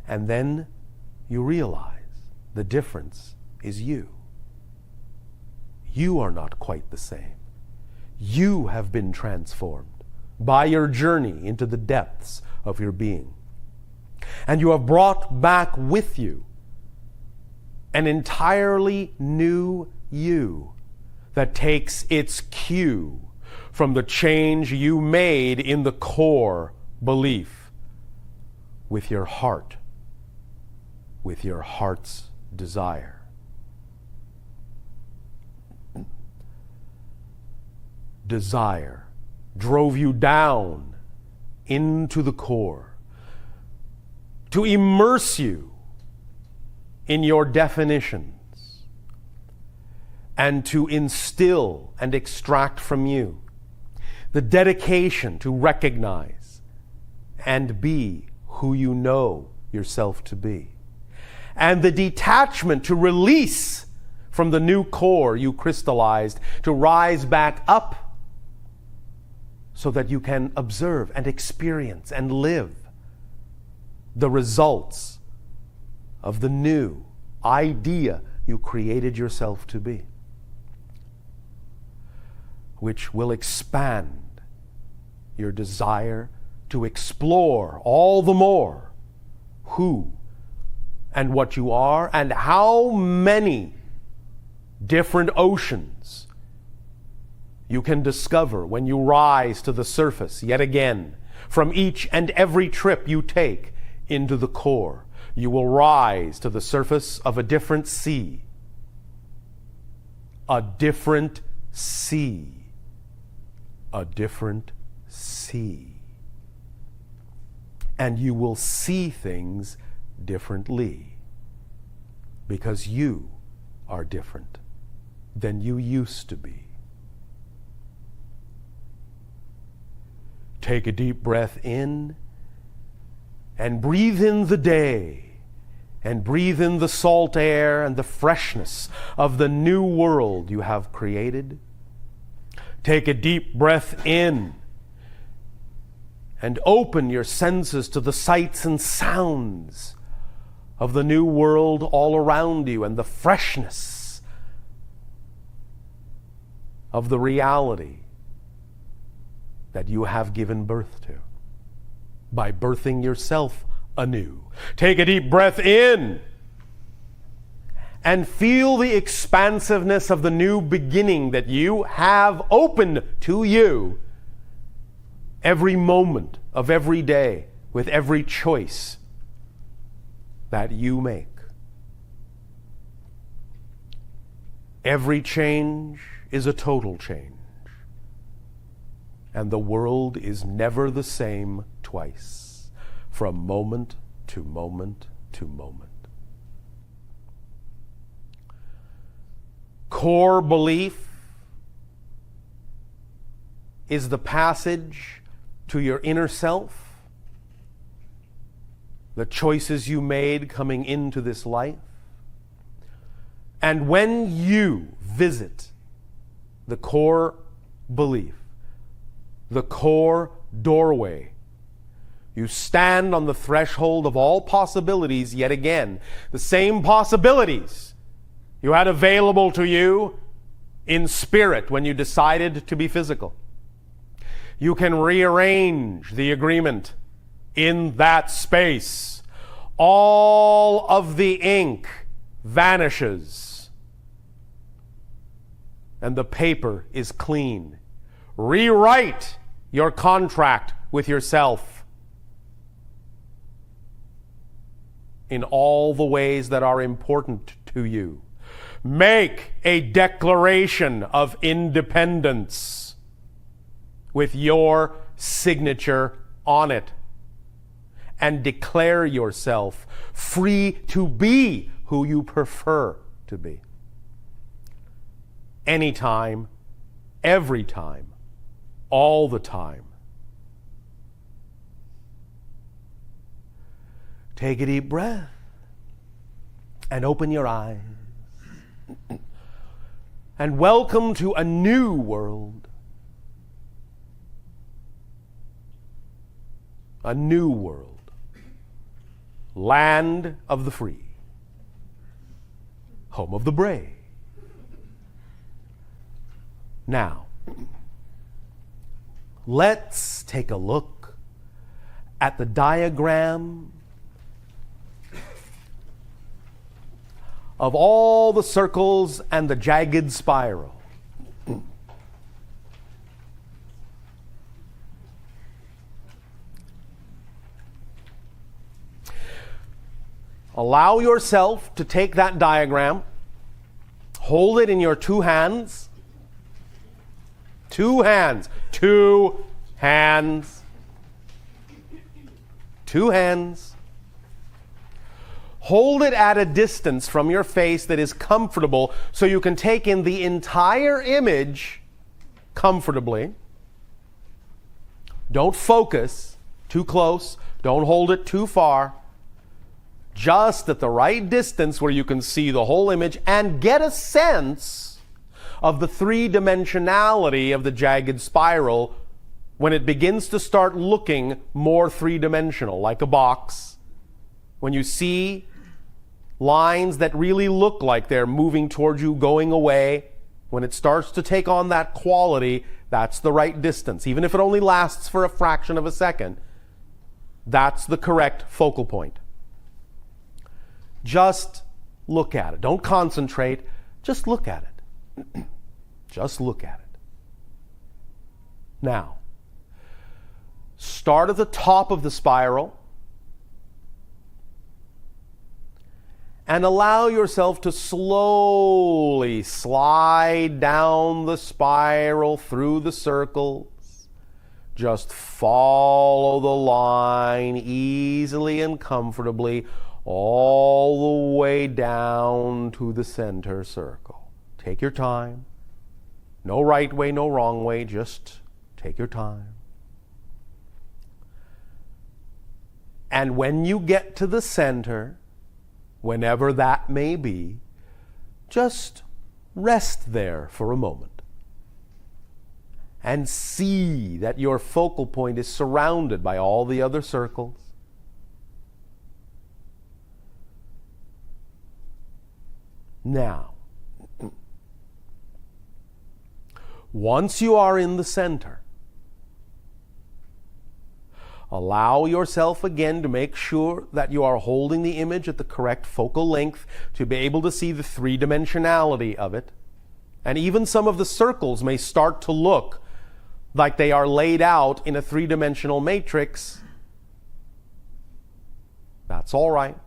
And then you realize the difference is you. You are not quite the same. You have been transformed by your journey into the depths of your being. And you have brought back with you an entirely new you that takes its cue from the change you made in the core belief with your heart, with your heart's desire. Desire drove you down into the core to immerse you in your definitions and to instill and extract from you the dedication to recognize and be who you know yourself to be, and the detachment to release from the new core you crystallized, to rise back up so that you can observe and experience and live the results of the new idea you created yourself to be, which will expand your desire to explore all the more who and what you are, and how many different oceans you can discover when you rise to the surface yet again. From each and every trip you take into the core, you will rise to the surface of a different sea. A different sea. A different sea. And you will see things differently, because you are different than you used to be. Take a deep breath in and breathe in the day, and breathe in the salt air and the freshness of the new world you have created. Take a deep breath in and open your senses to the sights and sounds of the new world all around you, and the freshness of the reality that you have given birth to by birthing yourself anew. Take a deep breath in and feel the expansiveness of the new beginning that you have opened to you every moment of every day, with every choice that you make. Every change is a total change, and the world is never the same twice, from moment to moment to moment. Core belief is the passage to your inner self, the choices you made coming into this life. And when you visit the core belief, the core doorway, you stand on the threshold of all possibilities yet again, the same possibilities you had available to you in spirit when you decided to be physical. You can rearrange the agreement in that space. All of the ink vanishes, and the paper is clean. Rewrite your contract with yourself in all the ways that are important to you. Make a declaration of independence with your signature on it, and declare yourself free to be who you prefer to be. Anytime, every time, all the time. Take a deep breath and open your eyes. And welcome to a new world. A new world. land of the free, home of the brave. Now, let's take a look at the diagram of all the circles and the jagged spiral. Allow yourself to take that diagram, hold it in your two hands. Two hands. Two hands. Two hands. Hold it at a distance from your face that is comfortable so you can take in the entire image comfortably. Don't focus too close. Don't hold it too far. Just at the right distance where you can see the whole image and get a sense of the three-dimensionality of the jagged spiral when it begins to start looking more three-dimensional, like a box. When you see lines that really look like they're moving towards you, going away, when it starts to take on that quality, that's the right distance. Even if it only lasts for a fraction of a second, that's the correct focal point. Just look at it. Don't concentrate. Just look at it. Just look at it. Now, start at the top of the spiral and allow yourself to slowly slide down the spiral through the circles. Just follow the line easily and comfortably all the way down to the center circle. Take your time. No right way, no wrong way. Just take your time. And when you get to the center, whenever that may be, just rest there for a moment. And see that your focal point is surrounded by all the other circles. Now, once you are in the center, allow yourself again to make sure that you are holding the image at the correct focal length to be able to see the three-dimensionality of it. And even some of the circles may start to look like they are laid out in a three-dimensional matrix. That's all right.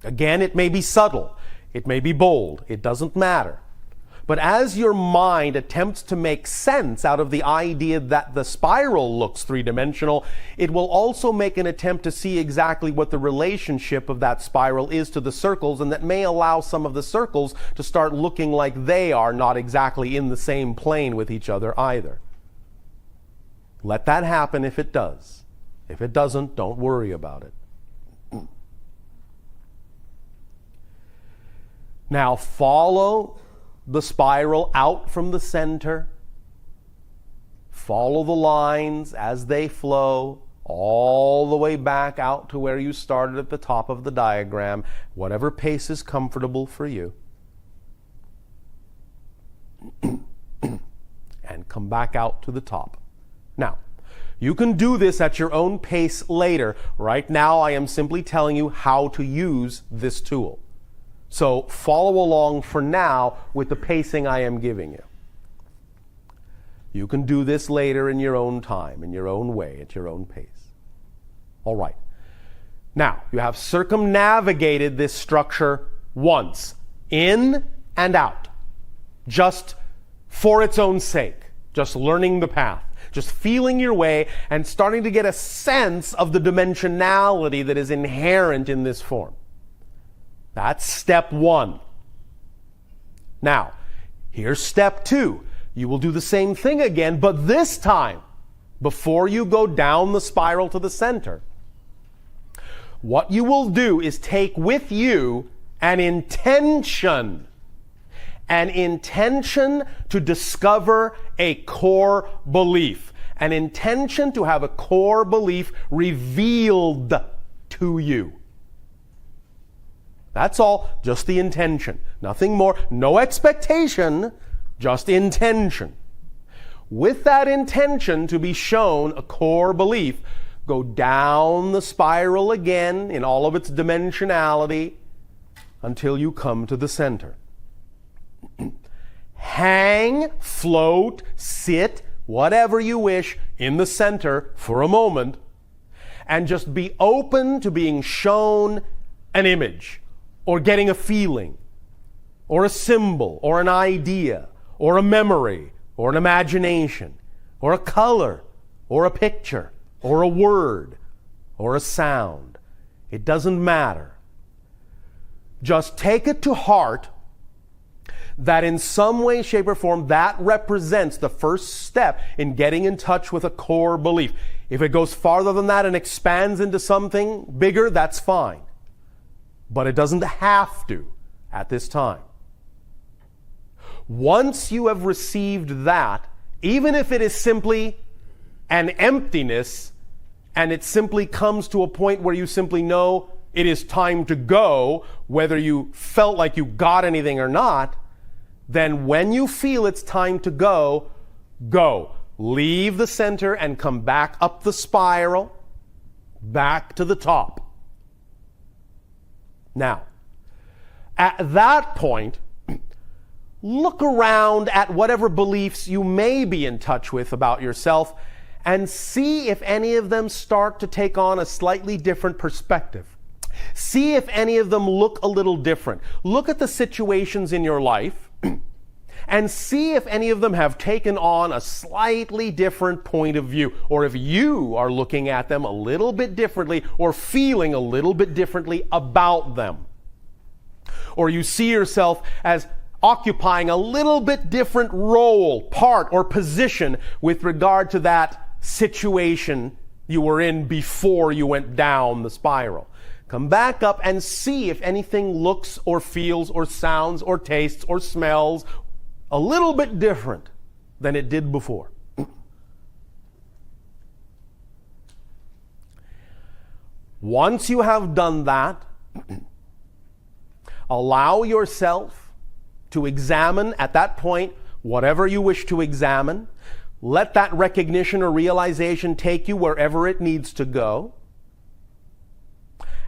Again, it may be subtle, it may be bold, it doesn't matter. But as your mind attempts to make sense out of the idea that the spiral looks three-dimensional, it will also make an attempt to see exactly what the relationship of that spiral is to the circles, and that may allow some of the circles to start looking like they are not exactly in the same plane with each other either. Let that happen if it does. If it doesn't, don't worry about it. Now follow the spiral out from the center. Follow the lines as they flow all the way back out to where you started at the top of the diagram, whatever pace is comfortable for you. And come back out to the top. Now, you can do this at your own pace later. Right now, I am simply telling you how to use this tool. So follow along for now with the pacing I am giving you. You can do this later in your own time, in your own way, at your own pace. All right. Now, you have circumnavigated this structure once, in and out, just for its own sake, just learning the path, just feeling your way and starting to get a sense of the dimensionality that is inherent in this form. That's step one. Now, here's step two. You will do the same thing again, but this time, before you go down the spiral to the center, what you will do is take with you an intention to discover a core belief, an intention to have a core belief revealed to you. That's all, just the intention. Nothing more, no expectation, just intention. With that intention to be shown a core belief, go down the spiral again in all of its dimensionality until you come to the center. Hang, float, sit, whatever you wish, in the center for a moment, and just be open to being shown an image, or getting a feeling, or a symbol, or an idea, or a memory, or an imagination, or a color, or a picture, or a word, or a sound. It doesn't matter. Just take it to heart that in some way, shape, or form, that represents the first step in getting in touch with a core belief. If it goes farther than that and expands into something bigger, that's fine. But it doesn't have to at this time. Once you have received that, even if it is simply an emptiness, and it simply comes to a point where you simply know it is time to go, whether you felt like you got anything or not, then when you feel it's time to go, go. Leave the center and come back up the spiral, back to the top. Now, at that point, look around at whatever beliefs you may be in touch with about yourself and see if any of them start to take on a slightly different perspective. See if any of them look a little different. Look at the situations in your life and see if any of them have taken on a slightly different point of view, or if you are looking at them a little bit differently or feeling a little bit differently about them. Or you see yourself as occupying a little bit different role, part, or position with regard to that situation you were in before you went down the spiral. Come back up and see if anything looks or feels or sounds or tastes or smells a little bit different than it did before. Once you have done that, allow yourself to examine at that point whatever you wish to examine. Let that recognition or realization take you wherever it needs to go.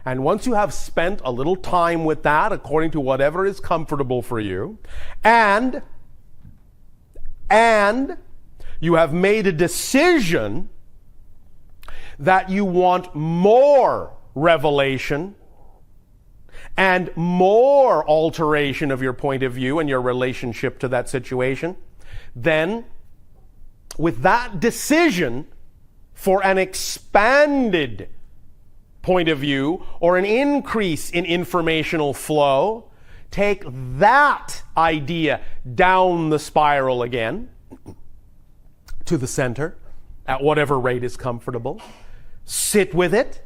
And once you have spent a little time with that, according to whatever is comfortable for you, and you have made a decision that you want more revelation and more alteration of your point of view and your relationship to that situation, then with that decision for an expanded point of view or an increase in informational flow, take that idea down the spiral again to the center at whatever rate is comfortable. Sit with it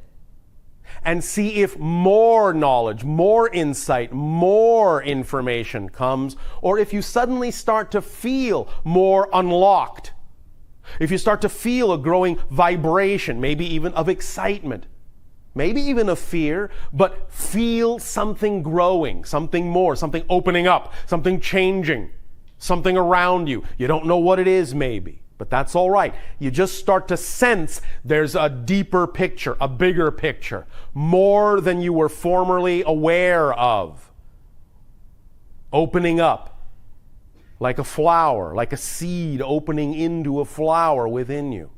and see if more knowledge, more insight, more information comes, or if you suddenly start to feel more unlocked. If you start to feel a growing vibration, maybe even of excitement, maybe even of fear, but feel something growing, something more, something opening up, something changing, something around you. You don't know what it is maybe, but that's all right. You just start to sense there's a deeper picture, a bigger picture, more than you were formerly aware of. Opening up. Like a flower, like a seed opening into a flower within you.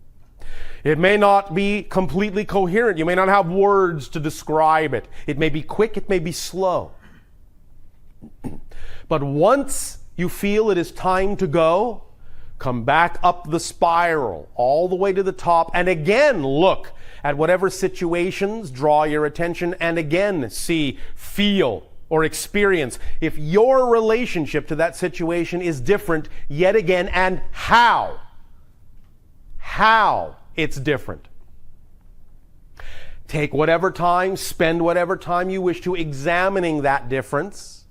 It may not be completely coherent. You may not have words to describe it. It may be quick, it may be slow. But once you feel it is time to go, come back up the spiral, all the way to the top, and again look at whatever situations draw your attention, and again see, feel, or experience if your relationship to that situation is different yet again, and how it's different. Take whatever time, spend whatever time you wish to examining that difference.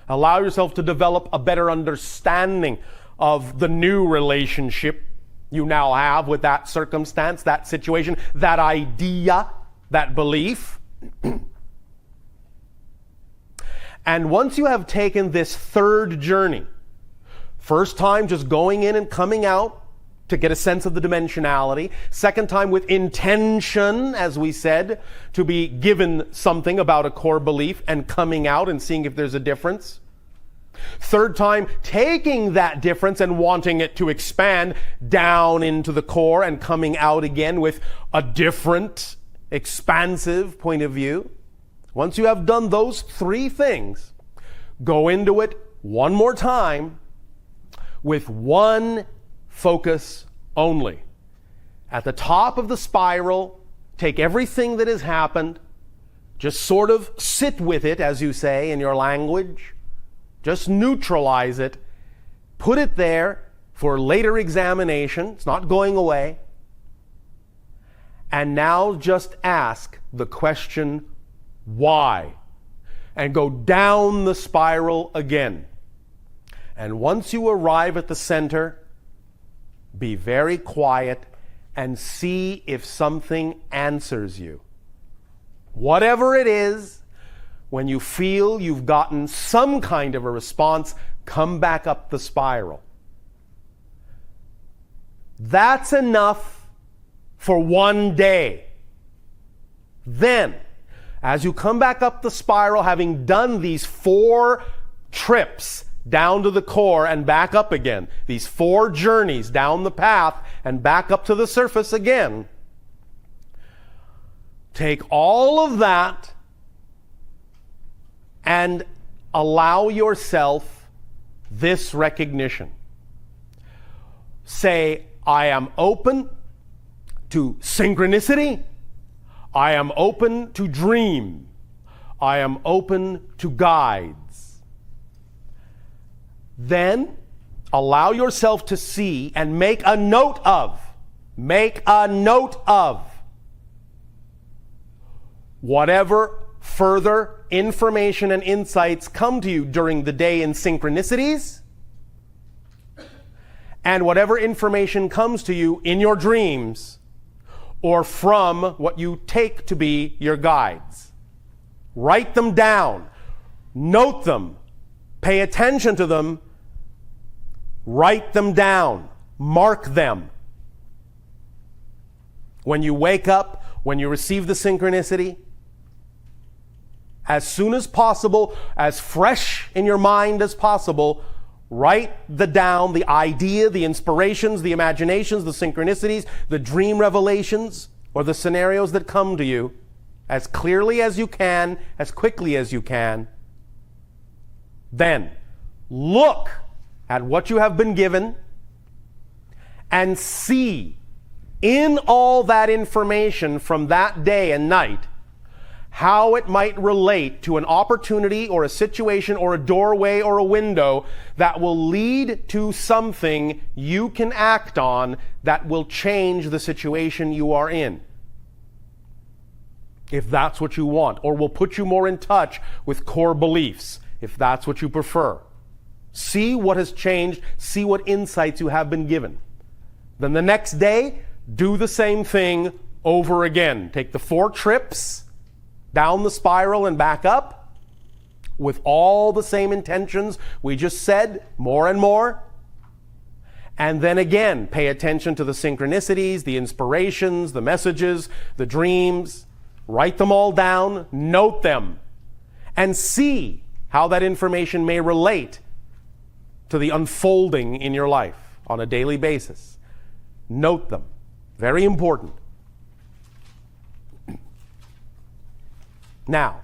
Allow yourself to develop a better understanding of the new relationship you now have with that circumstance, that situation, that idea, that belief. And once you have taken this third journey, first time just going in and coming out to get a sense of the dimensionality. Second time with intention, as we said, to be given something about a core belief and coming out and seeing if there's a difference. Third time, taking that difference and wanting it to expand down into the core and coming out again with a different, expansive point of view. Once you have done those three things, go into it one more time with one focus only. At the top of the spiral, take everything that has happened, just sort of sit with it, as you say in your language. Just neutralize it. Put it there for later examination. It's not going away. And now just ask the question, why? And go down the spiral again. And once you arrive at the center, be very quiet and see if something answers you. Whatever it is, when you feel you've gotten some kind of a response, come back up the spiral. That's enough for one day. Then, as you come back up the spiral, having done these 4 trips down to the core and back up again, these 4 journeys down the path and back up to the surface again, take all of that and allow yourself this recognition. Say, I am open to synchronicity. I am open to dream. I am open to guides. Then allow yourself to see and make a note of whatever further information and insights come to you during the day in synchronicities, and whatever information comes to you in your dreams or from what you take to be your guides. Write them down. Note them. Pay attention to them. Write them down. Mark them. When you wake up, when you receive the synchronicity, as soon as possible, as fresh in your mind as possible, write down the idea, the inspirations, the imaginations, the synchronicities, the dream revelations, or the scenarios that come to you as clearly as you can, as quickly as you can. Then look at what you have been given and see in all that information from that day and night how it might relate to an opportunity or a situation or a doorway or a window that will lead to something you can act on that will change the situation you are in. If that's what you want, or will put you more in touch with core beliefs, if that's what you prefer. See what has changed, see what insights you have been given. Then the next day, do the same thing over again. Take the 4 trips down the spiral and back up with all the same intentions we just said, more and more. And then again, pay attention to the synchronicities, the inspirations, the messages, the dreams. Write them all down, note them, and see how that information may relate to the unfolding in your life on a daily basis. Note them. Very important. Now,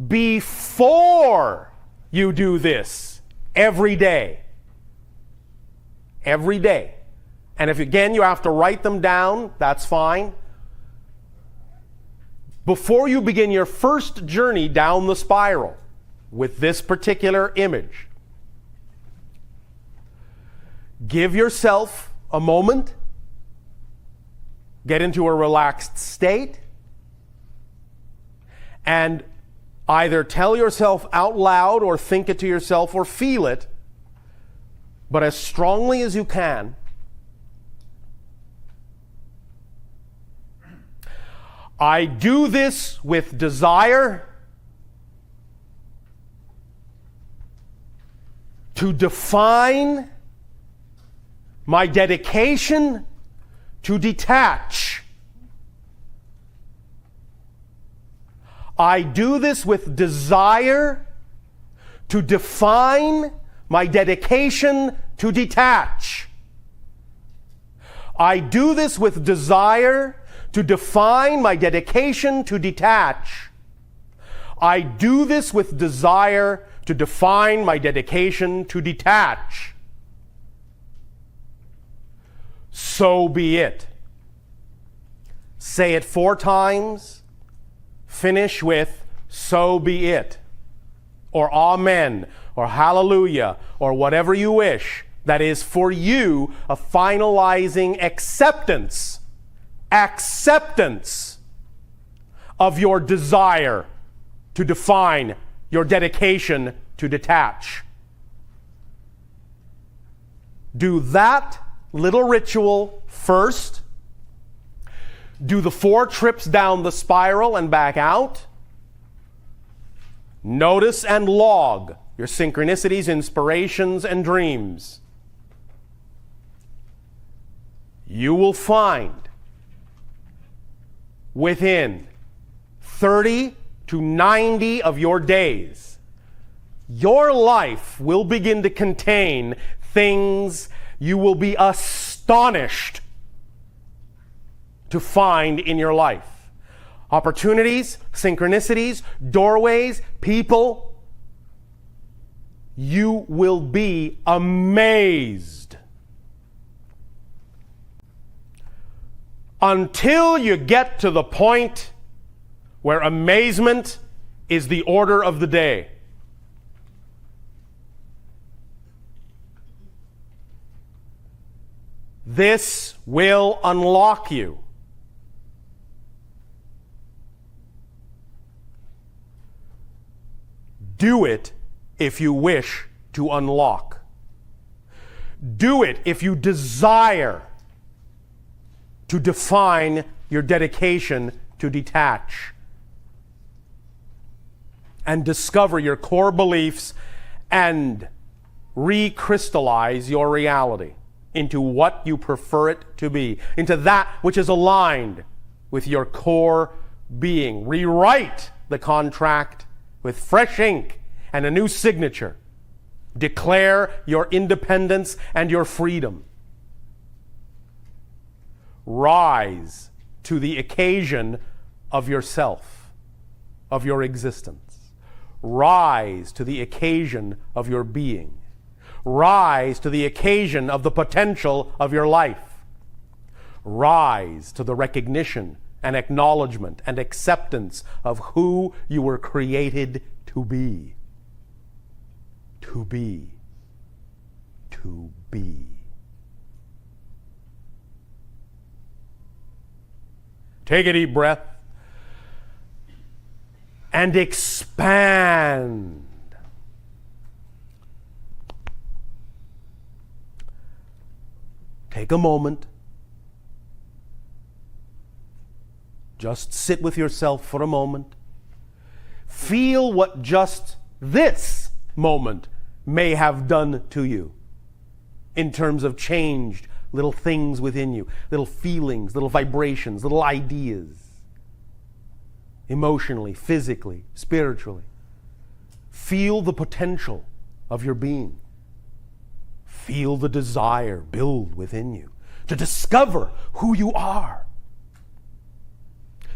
before you do this every day, and if again you have to write them down, that's fine. Before you begin your first journey down the spiral with this particular image, give yourself a moment, get into a relaxed state, and either tell yourself out loud or think it to yourself or feel it, but as strongly as you can, I do this with desire to define my dedication to detach. I do this with desire to define my dedication to detach. I do this with desire to define my dedication to detach. I do this with desire to define my dedication to detach. So be it. Say it 4 times. Finish with, so be it. Or amen, or hallelujah, or whatever you wish. That is for you a finalizing acceptance of your desire to define your dedication to detach. Do that little ritual first. Do the 4 trips down the spiral and back out. Notice and log your synchronicities, inspirations, and dreams. You will find within 30 to 90 of your days, your life will begin to contain things you will be astonished to find in your life. Opportunities, synchronicities, doorways, people. You will be amazed. Until you get to the point where amazement is the order of the day. This will unlock you. Do it if you wish to unlock. Do it if you desire to define your dedication to detach and discover your core beliefs and recrystallize your reality into what you prefer it to be, into that which is aligned with your core being. Rewrite the contract with fresh ink and a new signature. Declare your independence and your freedom. Rise to the occasion of yourself, of your existence. Rise to the occasion of your being. Rise to the occasion of the potential of your life. Rise to the recognition and acknowledgement and acceptance of who you were created to be. To be. To be. Take a deep breath and expand. Take a moment. Just sit with yourself for a moment. Feel what just this moment may have done to you in terms of changed little things within you, little feelings, little vibrations, little ideas, emotionally, physically, spiritually. Feel the potential of your being. Feel the desire build within you to discover who you are.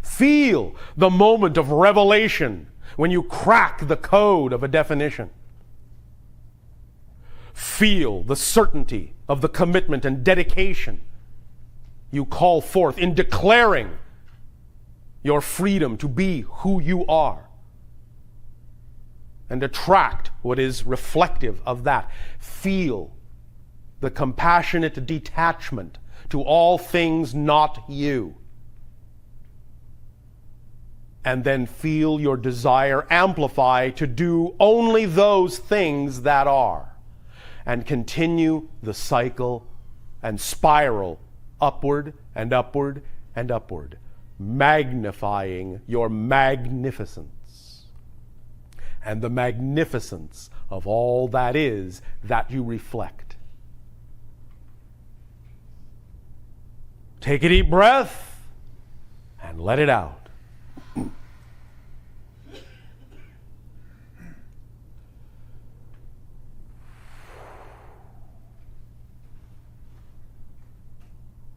Feel the moment of revelation when you crack the code of a definition. Feel the certainty of the commitment and dedication you call forth in declaring your freedom to be who you are, and attract what is reflective of that. Feel the compassionate detachment to all things not you. And then feel your desire amplify to do only those things that are. And continue the cycle and spiral upward and upward and upward. magnifying your magnificence and the magnificence of all that is that you reflect. Take a deep breath and let it out.